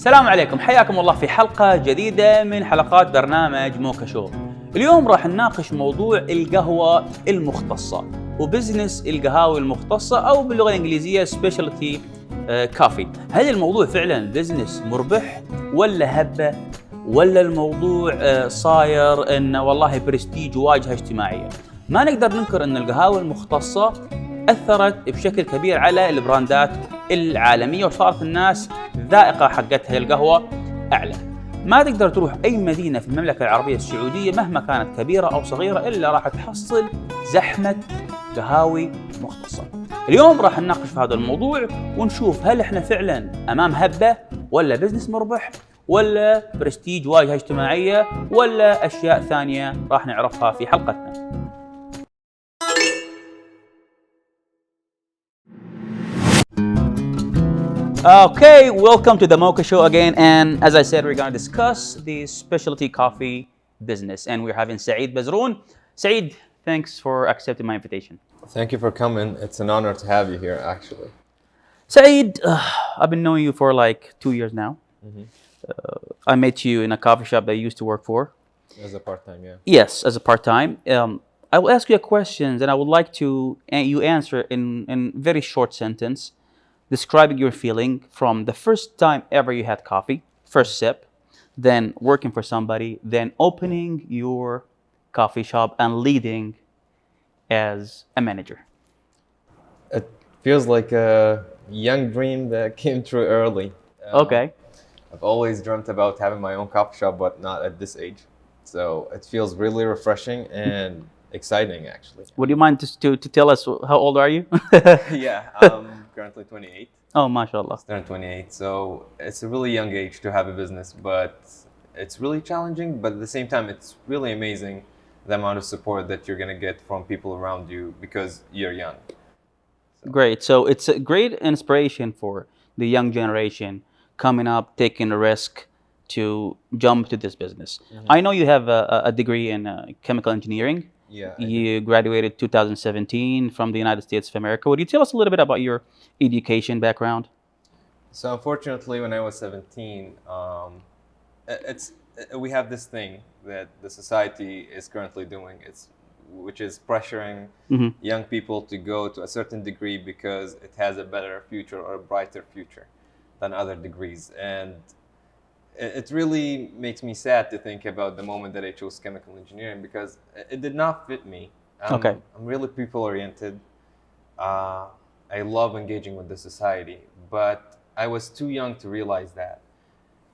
السلام عليكم، حياكم الله في حلقة جديدة من حلقات برنامج موكا شو. اليوم راح نناقش موضوع القهوة المختصة وبزنس القهاوي المختصة أو باللغة الإنجليزية سبيشالتي كافي. هل الموضوع فعلا بزنس مربح ولا هبة، ولا الموضوع صاير إنه والله برستيج وواجهة اجتماعية؟ ما نقدر ننكر إن القهاوي المختصة أثرت بشكل كبير على البراندات العالمية وصارت الناس ذائقة حقتها القهوة أعلى. ما تقدر تروح أي مدينة في المملكة العربية السعودية مهما كانت كبيرة أو صغيرة إلا راح تحصل زحمة قهاوي مختصة. اليوم راح نناقش في هذا الموضوع ونشوف هل إحنا فعلا أمام هبة ولا بزنس مربح ولا برستيج واجهة اجتماعية ولا أشياء ثانية راح نعرفها في حلقتنا. Okay, welcome to the Mocha Show again, and as I said, we're going to discuss the specialty coffee business, and we're having Sa'id Bzron. Sa'id, thanks for accepting my invitation. Thank you for coming. It's an honor to have you here, actually. Sa'id, I've been knowing you for like 2 years now. I met you in a coffee shop that I used to work for. As a part-time, yeah. Yes, as a part-time. I will ask you a question, and I would like to you answer in very short sentence, describing your feeling from the first time ever you had coffee, first sip, then working for somebody, then opening your coffee shop and leading as a manager. It feels like a young dream that came true early. Okay. I've always dreamt about having my own coffee shop, but not at this age. So it feels really refreshing and exciting, actually. Would you mind to tell us how old are you? Yeah, I'm currently 28. Oh, mashallah. Turned 28, so it's a really young age to have a business, but it's really challenging, but at the same time, it's really amazing the amount of support that you're going to get from people around you because you're young. Great. So it's a great inspiration for the young generation coming up, taking a risk to jump to this business. I know you have a degree in chemical engineering. Yeah. You graduated 2017 from the United States of America. Would you tell us a little bit about your education background? So unfortunately, when I was 17, we have this thing that the society is currently doing, which is pressuring young people to go to a certain degree because it has a better future or a brighter future than other degrees. And it really makes me sad to think about the moment that I chose chemical engineering because it did not fit me. Okay. I'm really people-oriented. I love engaging with the society, but I was too young to realize that.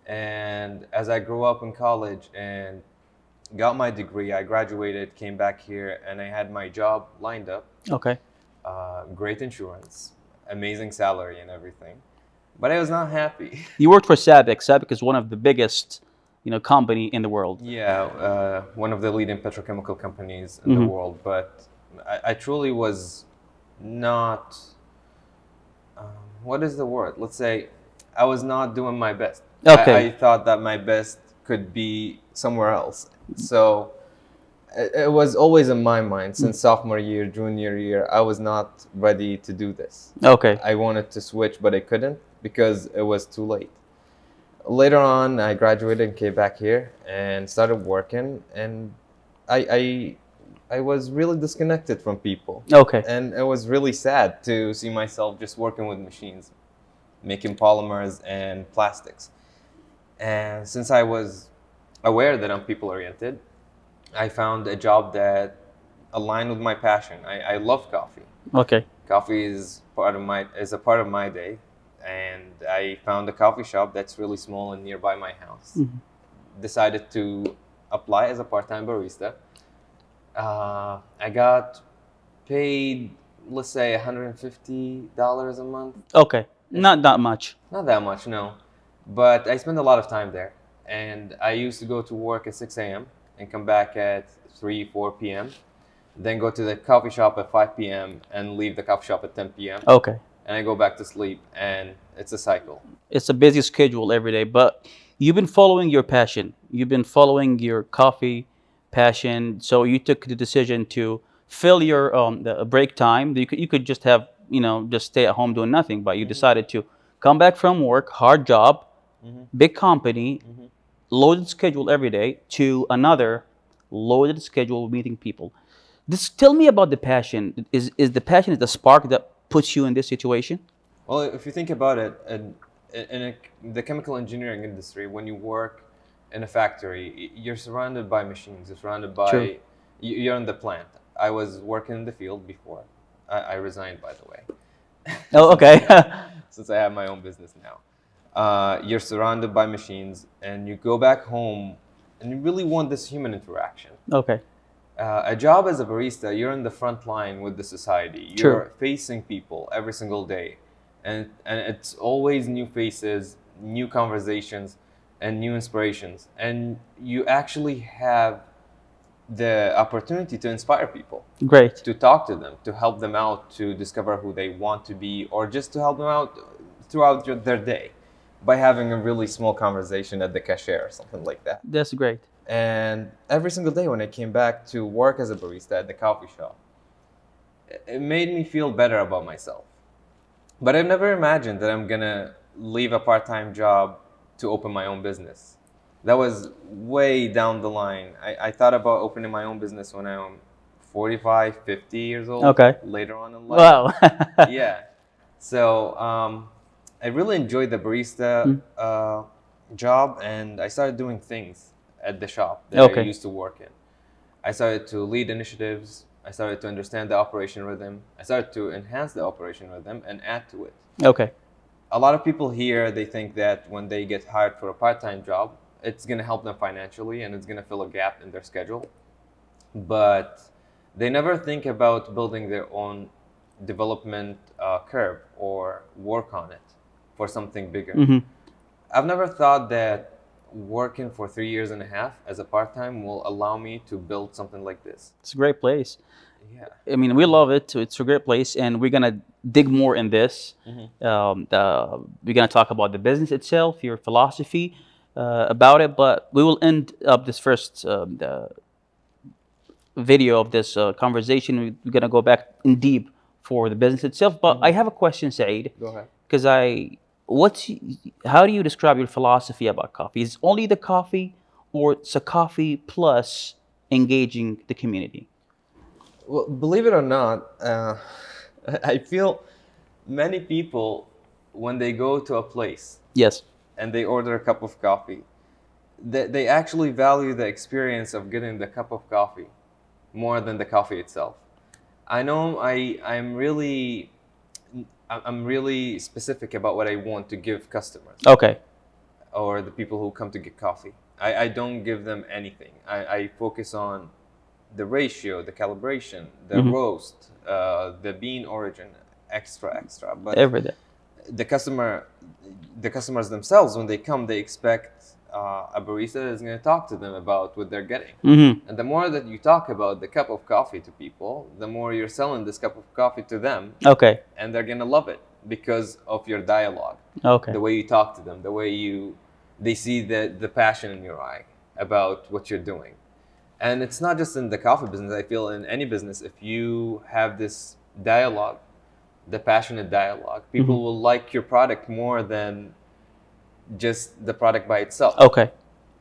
And as I grew up in college and got my degree, I graduated, came back here, and I had my job lined up. Okay. Great insurance, amazing salary and everything. But I was not happy. You worked for SABIC. SABIC is one of the biggest, company in the world. Yeah, one of the leading petrochemical companies in the world. But I truly was not, what is the word? Let's say I was not doing my best. Okay. I thought that my best could be somewhere else. So it was always in my mind since sophomore year, junior year, I was not ready to do this. Okay. I wanted to switch, but I couldn't because it was too late. Later on, I graduated and came back here and started working, and I was really disconnected from people. Okay. And it was really sad to see myself just working with machines, making polymers and plastics. And since I was aware that I'm people-oriented, I found a job that aligned with my passion. I love coffee. Okay. Coffee is a part of my day, and I found a coffee shop that's really small and nearby my house. Decided to apply as a part-time barista. I got paid, let's say, $150 a month. Okay. Not that much. Not that much, no. But I spent a lot of time there, and I used to go to work at 6 a.m. and come back at 3, 4 p.m. Then go to the coffee shop at 5 p.m. and leave the coffee shop at 10 p.m. Okay. And I go back to sleep, and it's a cycle. It's a busy schedule every day, but you've been following your passion. You've been following your coffee passion. So you took the decision to fill your the break time. You could just have, just stay at home doing nothing, but you decided to come back from work, hard job, big company, loaded schedule every day, to another loaded schedule meeting people. Tell me about the passion. Is the passion the spark that puts you in this situation? Well, if you think about it, the chemical engineering industry, when you work in a factory, you're surrounded by machines. You're surrounded by, True. you're in the plant. I was working in the field before. I resigned, by the way. Oh, okay. Since I have my own business now. You're surrounded by machines, and you go back home, and you really want this human interaction. Okay. A job as a barista, you're in the front line with the society. True. You're facing people every single day, and it's always new faces, new conversations, and new inspirations. And you actually have the opportunity to inspire people, Great. to talk to them, to help them out, to discover who they want to be, or just to help them out throughout their day by having a really small conversation at the cashier or something like that. That's great. And every single day when I came back to work as a barista at the coffee shop, it made me feel better about myself. But I've never imagined that I'm gonna leave a part-time job to open my own business. That was way down the line. I thought about opening my own business when I'm 45, 50 years old. Okay. Later on in life. Wow. Yeah. So I really enjoyed the barista job, and I started doing things at the shop that I used to work in. I started to lead initiatives. I started to understand the operation rhythm. I started to enhance the operation rhythm and add to it. Okay. A lot of people here, they think that when they get hired for a part-time job, it's going to help them financially and it's going to fill a gap in their schedule. But they never think about building their own development curve or work on it for something bigger. I've never thought that working for 3 years and a half as a part-time will allow me to build something like this. It's a great place. Yeah. I mean, we love it. It's a great place, and we're gonna dig more in this. We're gonna talk about the business itself, your philosophy about it, but we will end up this first the video of this conversation. We're gonna go back in deep for the business itself. But I have a question, Saeed. Go ahead. Because how do you describe your philosophy about coffee? Is it only the coffee, or it's a coffee plus engaging the community? Well, believe it or not, I feel many people, when they go to a place Yes. and they order a cup of coffee, they actually value the experience of getting the cup of coffee more than the coffee itself. I know I'm really specific about what I want to give customers. Okay. Or the people who come to get coffee. I don't give them anything. I focus on the ratio, the calibration, the roast, the bean origin, extra. But Every day. the customers themselves, when they come, they expect a barista that is going to talk to them about what they're getting. And the more that you talk about the cup of coffee to people, the more you're selling this cup of coffee to them. Okay. And they're going to love it because of your dialogue. Okay. The way you talk to them, the way they see the passion in your eye about what you're doing. And it's not just in the coffee business. I feel in any business, if you have this dialogue, the passionate dialogue, people will like your product more than just the product by itself. Okay.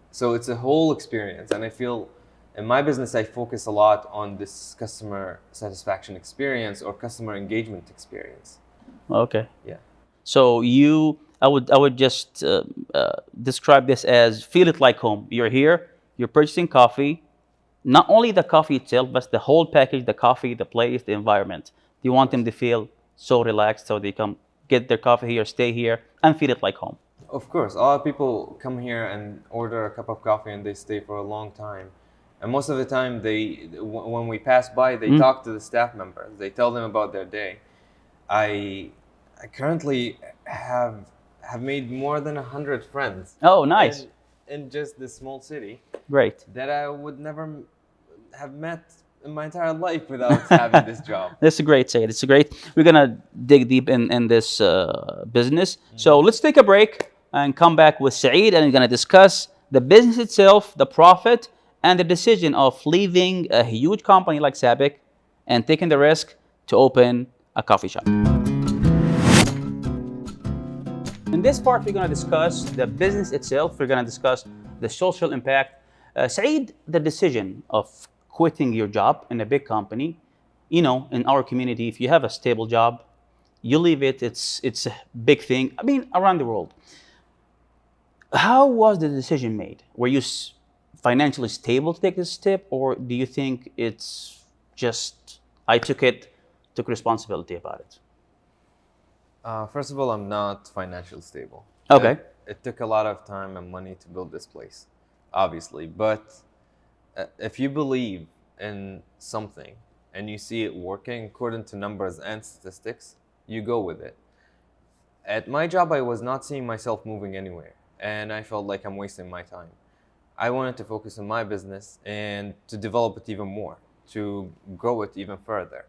So it's a whole experience. And I feel in my business, I focus a lot on this customer satisfaction experience or customer engagement experience. Okay. Yeah. So I would just describe this as feel it like home. You're here, you're purchasing coffee, not only the coffee itself, but the whole package, the coffee, the place, the environment. You want them to feel so relaxed, so they come get their coffee here, stay here, and feel it like home. Of course, a lot of people come here and order a cup of coffee and they stay for a long time. And most of the time, when we pass by, they talk to the staff members. They tell them about their day. I currently have made more than 100 friends. Oh, nice. In just this small city. Great. That I would never have met in my entire life without having this job. That's a great say. It's a great. We're gonna dig deep in this business. So let's take a break and come back with Saeed, and we're gonna discuss the business itself, the profit, and the decision of leaving a huge company like Sabic and taking the risk to open a coffee shop. In this part, we're going to discuss the business itself. We're going to discuss the social impact. Saeed, the decision of quitting your job in a big company, you know, in our community, if you have a stable job, you leave it, it's a big thing. I mean, around the world. How was the decision made? Were you financially stable to take this step, or do you think it's just I took responsibility about it? First of all, I'm not financially stable. Okay. It took a lot of time and money to build this place, obviously. But if you believe in something and you see it working according to numbers and statistics, you go with it. At my job, I was not seeing myself moving anywhere, and I felt like I'm wasting my time. I wanted to focus on my business and to develop it even more, to grow it even further.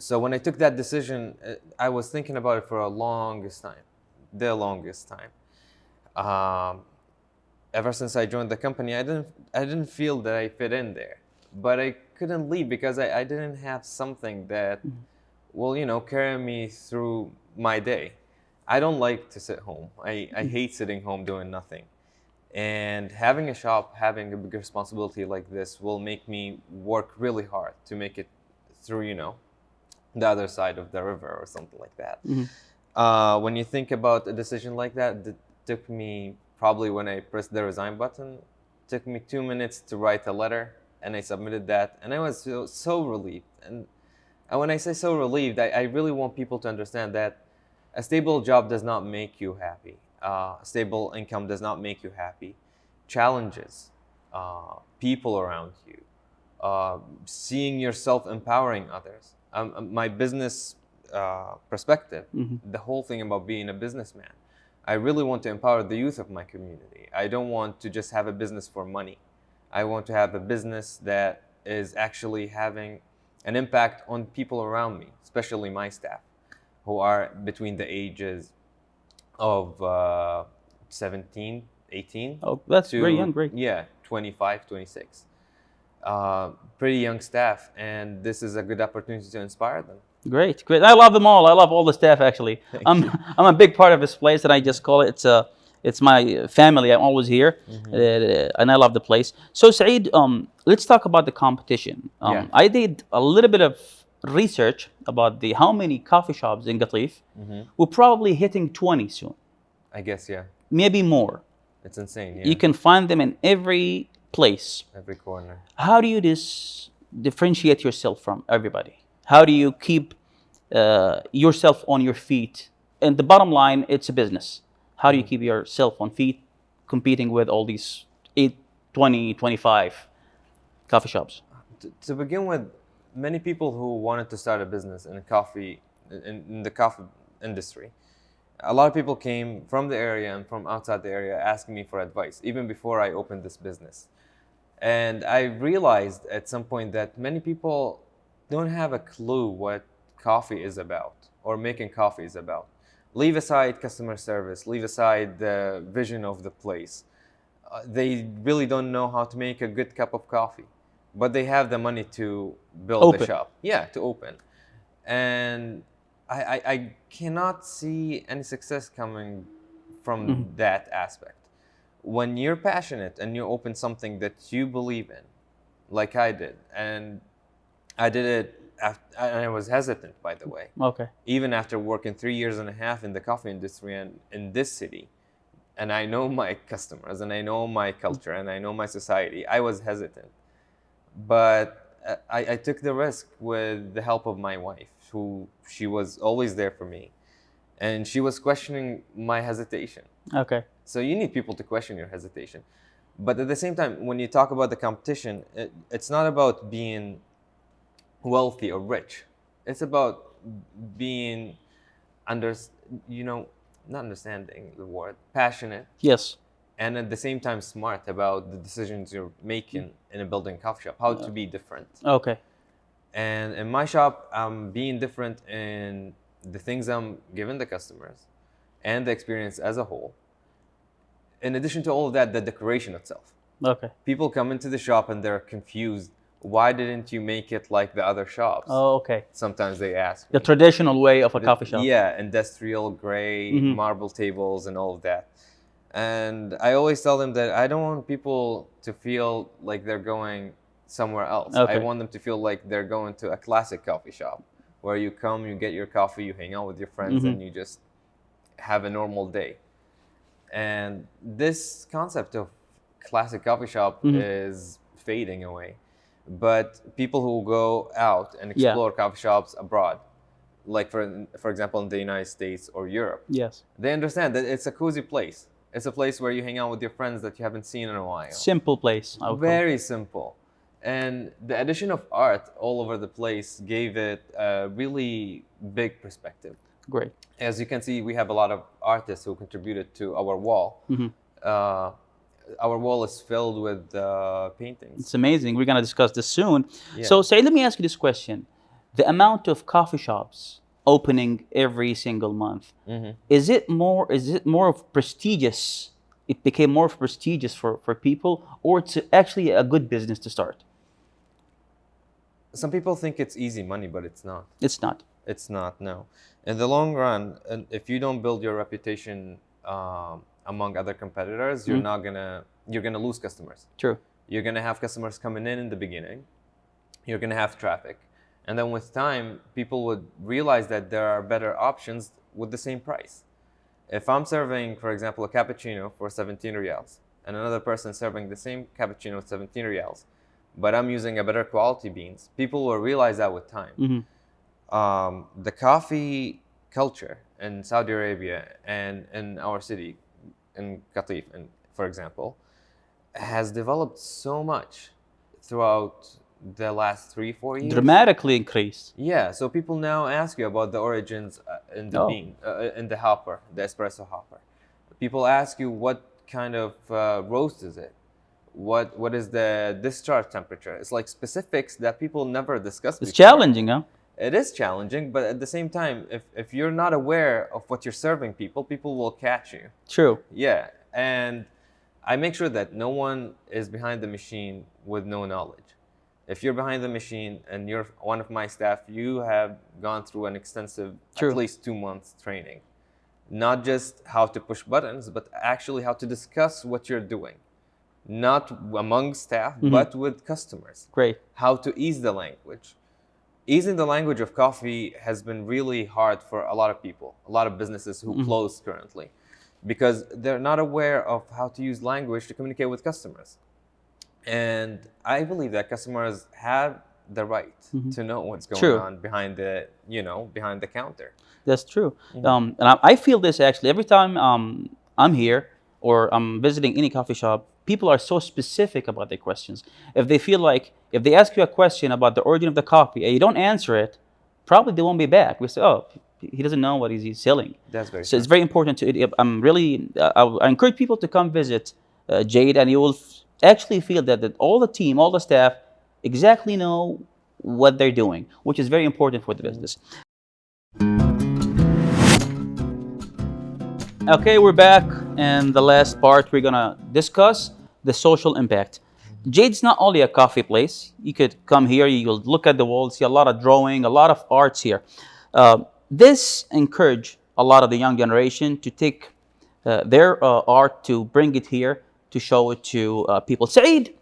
So when I took that decision, I was thinking about it for the longest time. Um, Ever since I joined the company, I didn't feel that I fit in there, but I couldn't leave because I didn't have something that will, carry me through my day. I don't like to sit home. I hate sitting home doing nothing. And having a shop, having a big responsibility like this will make me work really hard to make it through, the other side of the river or something like that. When you think about a decision like that, it took me probably when I pressed the resign button, took me 2 minutes to write a letter, and I submitted that, and I was so relieved. And when I say so relieved, I really want people to understand that a stable job does not make you happy. A stable income does not make you happy. Challenges, people around you, seeing yourself empowering others. My business perspective, the whole thing about being a businessman, I really want to empower the youth of my community. I don't want to just have a business for money. I want to have a business that is actually having an impact on people around me, especially my staff, who are between the ages of 17, 18. Oh, that's to, very young, great. Yeah, 25, 26. Pretty young staff, and this is a good opportunity to inspire them. Great. I love them all. I love all the staff actually. I'm a big part of this place, and I just call it it's my family. I'm always here, and I love the place. So Saeed, let's talk about the competition. Yeah. I did a little bit of research about the how many coffee shops in Qatif. We're probably hitting 20 soon, I guess, yeah. maybe more. It's insane, yeah. You can find them in every place. Every corner. How do you differentiate yourself from everybody? How do you keep yourself on your feet? And the bottom line, it's a business. How do you keep yourself on feet competing with all these 8, 20, 25 coffee shops? To begin with, many people who wanted to start a business in the coffee industry, a lot of people came from the area and from outside the area asking me for advice, even before I opened this business. And I realized at some point that many people don't have a clue what coffee is about or making coffee is about. Leave aside customer service, leave aside the vision of the place. They really don't know how to make a good cup of coffee, but they have the money to build a shop. Yeah, to open. And I cannot see any success coming from that aspect. When you're passionate and you open something that you believe in, like I did, and I did it, and I was hesitant, by the way. Okay. Even after working 3 years and a half in the coffee industry and in this city, and I know my customers, and I know my culture, and I know my society, I was hesitant. But I took the risk with the help of my wife, she was always there for me. And she was questioning my hesitation. Okay. So you need people to question your hesitation. But at the same time, when you talk about the competition, it's not about being wealthy or rich. It's about being not understanding the word, passionate. Yes. And at the same time smart about the decisions you're making in a building coffee shop, how to be different. Okay. And in my shop, I'm being different in the things I'm giving the customers and the experience as a whole. In addition to all of that, the decoration itself. Okay. People come into the shop and they're confused. Why didn't you make it like the other shops? Oh, okay. Sometimes they ask me. The traditional way of a coffee shop. Yeah, industrial gray, marble tables and all of that. And I always tell them that I don't want people to feel like they're going somewhere else. Okay. I want them to feel like they're going to a classic coffee shop where you come, you get your coffee, you hang out with your friends, and you just have a normal day. And this concept of classic coffee shop is fading away. But people who go out and explore coffee shops abroad, like for example in the United States or Europe, Yes. they understand that it's a cozy place. It's a place where you hang out with your friends that you haven't seen in a while. Simple place. Very simple. And the addition of art all over the place gave it a really big perspective. Great. As you can see, we have a lot of artists who contributed to our wall. Our wall is filled with paintings. It's amazing. We're going to discuss this soon. Yeah. So, Saeed, let me ask you this question. The amount of coffee shops opening every single month, is it more of prestigious? It became more prestigious for people, or it's actually a good business to start? Some people think it's easy money, but it's not. It's not. It's not, no. In the long run, and if you don't build your reputation among other competitors, you're gonna lose customers. True. You're gonna have customers coming in the beginning. You're gonna have traffic, and then with time, people would realize that there are better options with the same price. If I'm serving, for example, a cappuccino for 17 riyals, and another person serving the same cappuccino with 17 riyals, but I'm using a better quality beans, people will realize that with time. The coffee culture in Saudi Arabia and in our city, in Qatif, for example, has developed so much throughout the last 3-4 years. Dramatically increased. Yeah, so people now ask you about the origins in the bean, in the hopper, the espresso hopper. People ask you what kind of roast is it? What is the discharge temperature? It's like specifics that people never discuss before. It's challenging, huh? It is challenging, but at the same time, if you're not aware of what you're serving people will catch you. True. Yeah, and I make sure that no one is behind the machine with no knowledge. If you're behind the machine and you're one of my staff, you have gone through an extensive, at least 2 months training. Not just how to push buttons, but actually how to discuss what you're doing. Not among staff, but with customers. Great. How to ease the language. Easing the language of coffee has been really hard for a lot of people, a lot of businesses who close currently, because they're not aware of how to use language to communicate with customers. And I believe that customers have the right to know what's going on behind the counter. That's true. And I feel this actually every time I'm here or I'm visiting any coffee shop. People are so specific about their questions. If they ask you a question about the origin of the coffee and you don't answer it, probably they won't be back. We say, oh, he doesn't know what he's selling. That's very so true. It's very important I encourage people to come visit Jade, and you will actually feel that all the team, all the staff exactly know what they're doing, which is very important for the business. Okay, we're back, and the last part we're gonna discuss the social impact. Jade's not only a coffee place. You could come here, you'll look at the walls, see a lot of drawing, a lot of arts here. This encourage a lot of the young generation to take their art, to bring it here, to show it to people. Saeed,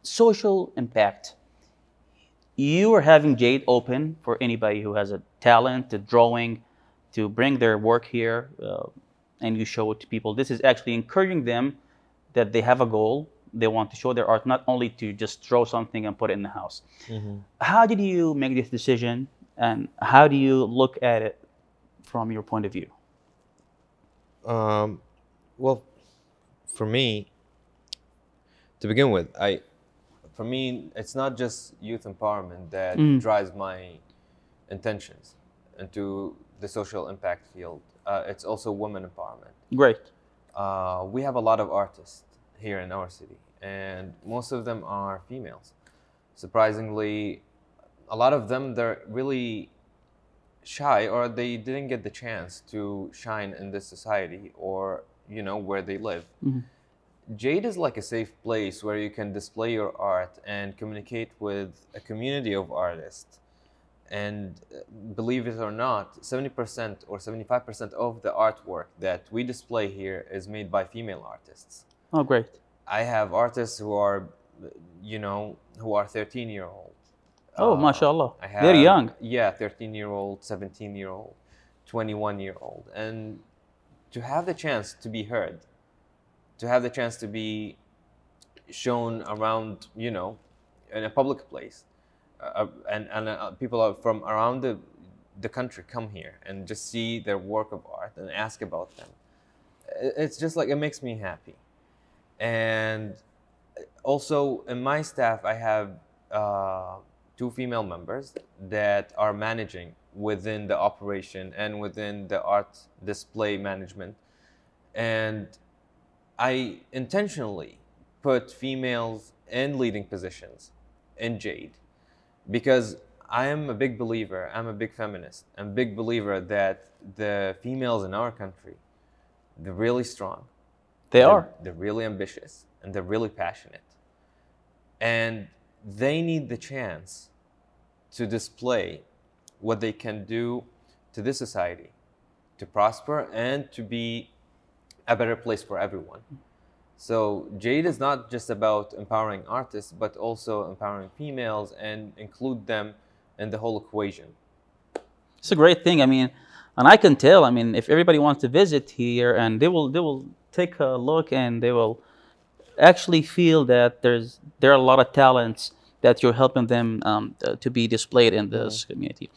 social impact. You are having Jade open for anybody who has a talent, a drawing, to bring their work here, and you show it to people. This is actually encouraging them that they have a goal. They want to show their art, not only to just draw something and put it in the house. How did you make this decision, and how do you look at it from your point of view? Well, for me, to begin with, for me, it's not just youth empowerment that drives my intentions into the social impact field. It's also women empowerment. Great. We have a lot of artists here in our city, and most of them are females. Surprisingly, a lot of them, they're really shy, or they didn't get the chance to shine in this society or where they live. Jade is like a safe place where you can display your art and communicate with a community of artists. And believe it or not, 70% or 75% of the artwork that we display here is made by female artists. Oh, great. I have artists who are, who are 13-year-old. Oh, mashallah. I have, Very young. Yeah, 13-year-old, 17-year-old, 21-year-old. And to have the chance to be heard, to have the chance to be shown around, in a public place, and people are from around the country come here and just see their work of art and ask about them. It's just like, it makes me happy. And also in my staff, I have 2 female members that are managing within the operation and within the art display management. And I intentionally put females in leading positions in Jade because I am a big believer, I'm a big feminist, I'm a big believer that the females in our country, they're really strong. They're really ambitious and they're really passionate. And they need the chance to display what they can do to this society, to prosper and to be a better place for everyone. So Jade is not just about empowering artists, but also empowering females and include them in the whole equation. It's a great thing. I mean, and I can tell. I mean, if everybody wants to visit here, and they will take a look, and they will actually feel that there are a lot of talents that you're helping them to be displayed in this community.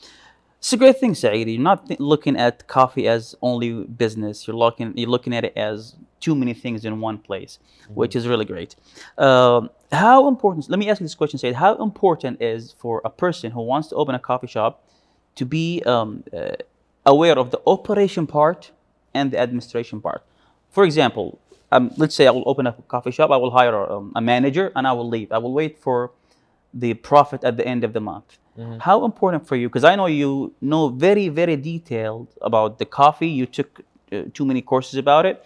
It's a great thing, Saeed. You're not looking at coffee as only business. You're looking at it as too many things in one place, which is really great. How important? Let me ask you this question, Saeed. How important is for a person who wants to open a coffee shop to be aware of the operation part and the administration part? For example, let's say I will open a coffee shop. I will hire a manager, and I will leave. I will wait for the profit at the end of the month. How important for you? Because I know you know very, very detailed about the coffee. You took too many courses about it.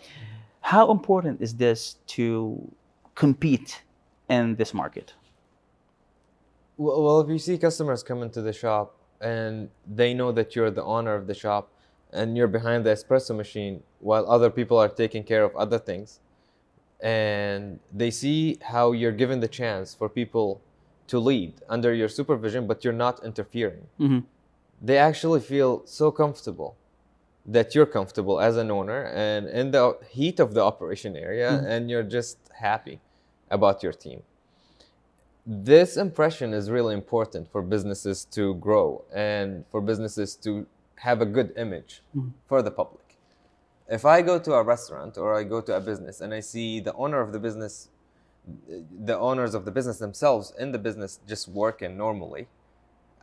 How important is this to compete in this market? Well, if you see customers come into the shop and they know that you're the owner of the shop and you're behind the espresso machine while other people are taking care of other things, and they see how you're given the chance for people to lead under your supervision, but you're not interfering. They actually feel so comfortable that you're comfortable as an owner and in the heat of the operation area, and you're just happy about your team. This impression is really important for businesses to grow and for businesses to have a good image for the public. If I go to a restaurant or I go to a business and I see the owner of the business, the owners of the business themselves in the business just working normally,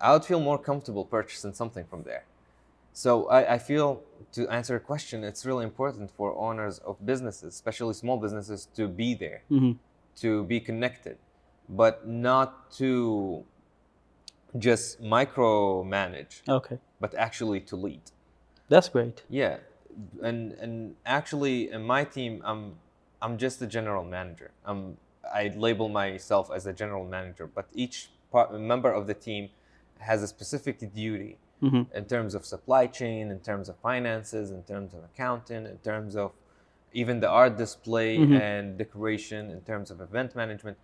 I would feel more comfortable purchasing something from there. So I feel, to answer your question, it's really important for owners of businesses, especially small businesses, to be there, to be connected, but not to just micromanage, but actually to lead. That's great. Yeah, and actually in my team, I'm just a general manager. I label myself as a general manager, but each member of the team has a specific duty in terms of supply chain, in terms of finances, in terms of accounting, in terms of even the art display and decoration, in terms of event management.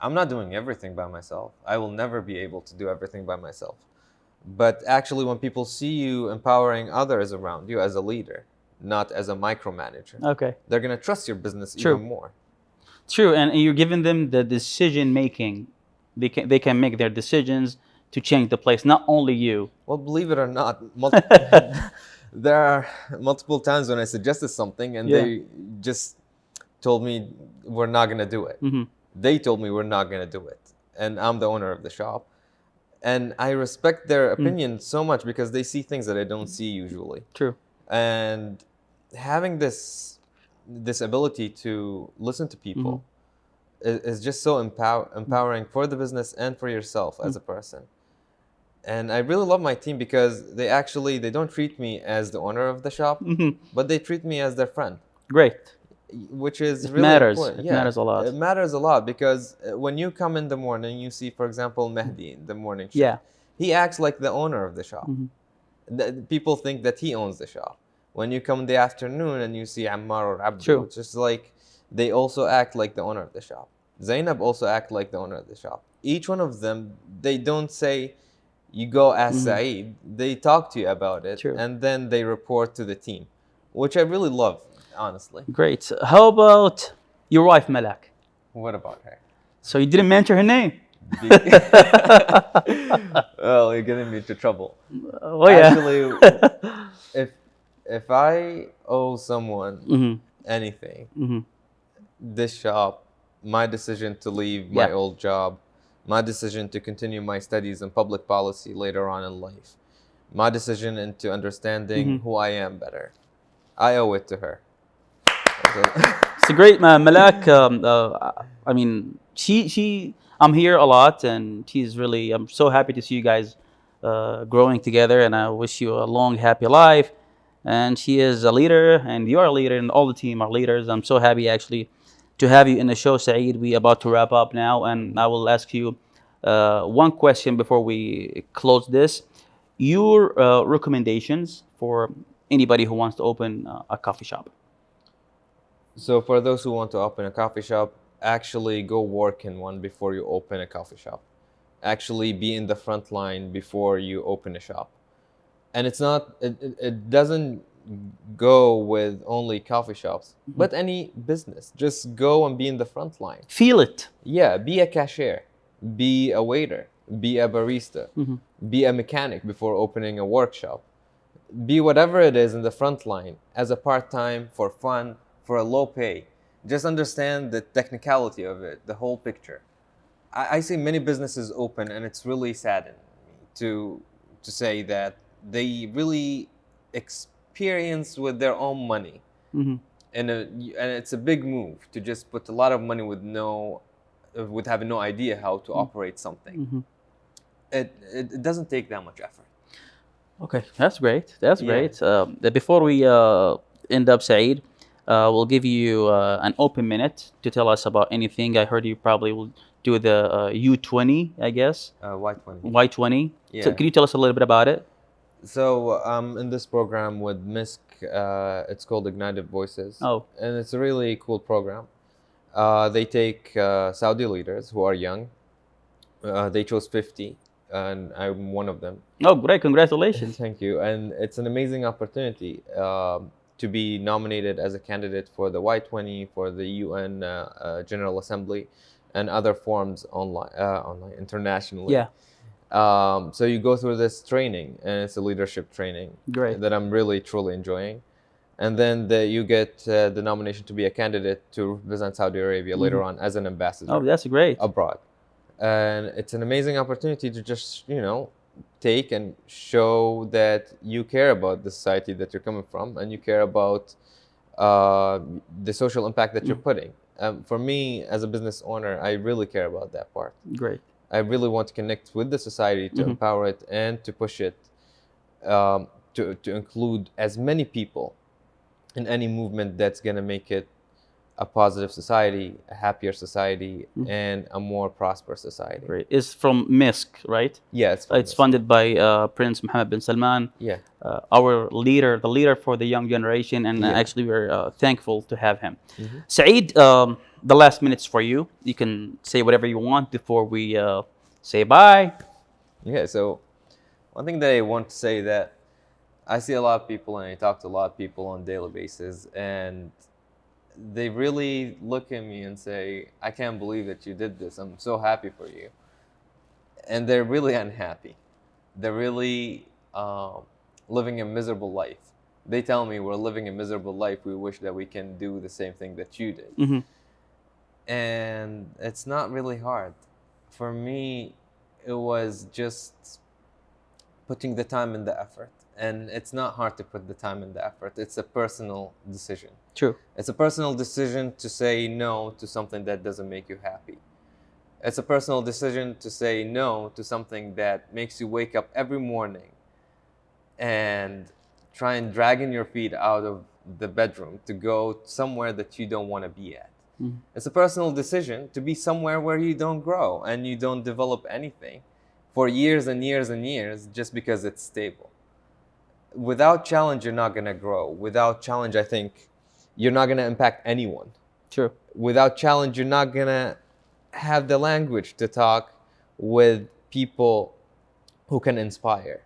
I'm not doing everything by myself. I will never be able to do everything by myself. But actually, when people see you empowering others around you as a leader, not as a micromanager, they're going to trust your business even more. True, and you're giving them the decision making. They can make their decisions to change the place, not only you. Well, believe it or not, there are multiple times when I suggested something and they just told me we're not going to do it. They told me we're not going to do it. And I'm the owner of the shop. And I respect their opinion so much because they see things that I don't see usually. True. And having this ability to listen to people is just so empowering for the business and for yourself as a person. And I really love my team because they don't treat me as the owner of the shop, but they treat me as their friend. Great. which is It really matters. important. It matters a lot. It matters a lot because when you come in the morning, you see, for example, Mehdi in the morning shift. Yeah. He acts like the owner of the shop. People think that he owns the shop. When you come in the afternoon and you see Ammar or Abdul, True. it's just like they also act like the owner of the shop. Zainab also act like the owner of the shop. Each one of them, they don't say, you go ask Saeed. They talk to you about it, True. and then they report to the team, which I really love, honestly. Great. How about your wife, Malak? What about her? So you didn't mention her name. Well, you're getting me into trouble. Oh yeah. Actually, if I owe someone anything, this shop, my decision to leave my old job, my decision to continue my studies in public policy later on in life, my decision into understanding who I am better, I owe it to her. It's a great Malak. I mean, I'm here a lot, and she's really. I'm so happy to see you guys growing together, and I wish you a long, happy life. And she is a leader, and you are a leader, and all the team are leaders. I'm so happy actually to have you in the show, Saeed. We about to wrap up now, and I will ask you one question before we close this. Your recommendations for anybody who wants to open a coffee shop. So for those who want to open a coffee shop, actually go work in one before you open a coffee shop. Actually be in the front line before you open a shop. And it's not, it doesn't go with only coffee shops, but any business. Just go and be in the front line. Feel it. Yeah, be a cashier, be a waiter, be a barista, be a mechanic before opening a workshop. Be whatever it is in the front line as a part-time, for fun, for a low pay. Just understand the technicality of it, the whole picture. I see many businesses open, and it's really saddening me to say that they really experience with their own money. And it's a big move to just put a lot of money with having no idea how to operate something. It doesn't take that much effort. Okay, that's great. That's great. Before we end up, Saeed, we'll give you an open minute to tell us about anything. I heard you probably will do the U20, I guess. Y20. Y20. Yeah. So can you tell us a little bit about it? So I'm in this program with MISC. It's called Ignited Voices. Oh. And it's a really cool program. They take Saudi leaders who are young. They chose 50, and I'm one of them. Oh, great. Congratulations. Thank you. And it's an amazing opportunity to be nominated as a candidate for the Y20, for the UN General Assembly, and other forums online internationally. Yeah. So you go through this training, and it's a leadership training that I'm really, truly enjoying. And then you get the nomination to be a candidate to represent Saudi Arabia later on as an ambassador. Oh, that's great. Abroad. And it's an amazing opportunity to just, take and show that you care about the society that you're coming from, and you care about the social impact that you're putting. For me, as a business owner, I really care about that part. Great. I really want to connect with the society to empower it and to push it to include as many people in any movement that's going to make it a positive society, a happier society, and a more prosperous society. Great. It's from MISC, right? Yeah, it's funded by Prince Mohammed bin Salman. Yeah. Our leader, the leader for the young generation, and actually we're thankful to have him. Saeed, the last minutes for you. You can say whatever you want before we say bye. Yeah, so one thing that I want to say that I see a lot of people, and I talk to a lot of people on a daily basis, and they really look at me and say, I can't believe that you did this. I'm so happy for you. And they're really unhappy. They're really living a miserable life. They tell me, we're living a miserable life. We wish that we can do the same thing that you did. And it's not really hard. For me, it was just putting the time and the effort. And it's not hard to put the time and the effort. It's a personal decision. True. It's a personal decision to say no to something that doesn't make you happy. It's a personal decision to say no to something that makes you wake up every morning and try and dragging your feet out of the bedroom to go somewhere that you don't want to be at. It's a personal decision to be somewhere where you don't grow and you don't develop anything for years and years and years just because it's stable. Without challenge, you're not going to grow. Without challenge, I think you're not going to impact anyone. True. Without challenge, you're not going to have the language to talk with people who can inspire.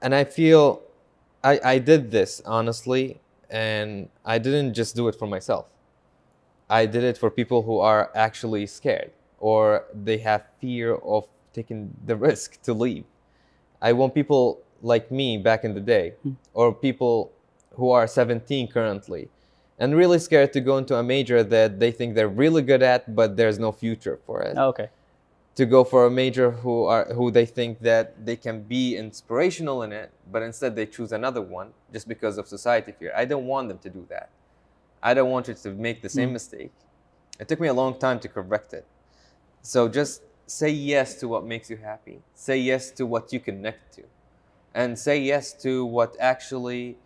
And I feel I did this, honestly, and I didn't just do it for myself. I did it for people who are actually scared or they have fear of taking the risk to leave. I want people like me back in the day, or people who are 17 currently and really scared to go into a major that they think they're really good at, but there's no future for it. Okay. To go for a major who they think that they can be inspirational in it, but instead they choose another one just because of society fear. I don't want them to do that. I don't want you to make the same mistake. It took me a long time to correct it. So just say yes to what makes you happy. Say yes to what you connect to. And say yes to what actually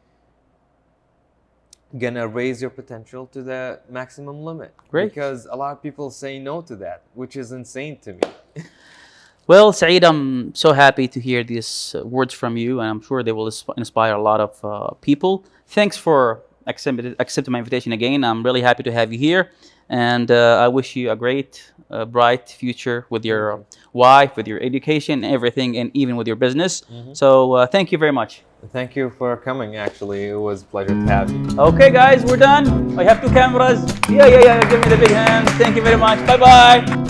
gonna raise your potential to the maximum limit. Great. Because a lot of people say no to that, which is insane to me. Well, Saeed, I'm so happy to hear these words from you, and I'm sure they will inspire a lot of people. Thanks for accepting my invitation again. I'm really happy to have you here, and I wish you a great, bright future with your wife, with your education, everything, and even with your business. So thank you very much. Thank you for coming, actually. It was a pleasure to have you. Okay, guys, we're done. I have 2 cameras. Yeah. Give me the big hand. Thank you very much. Bye-bye.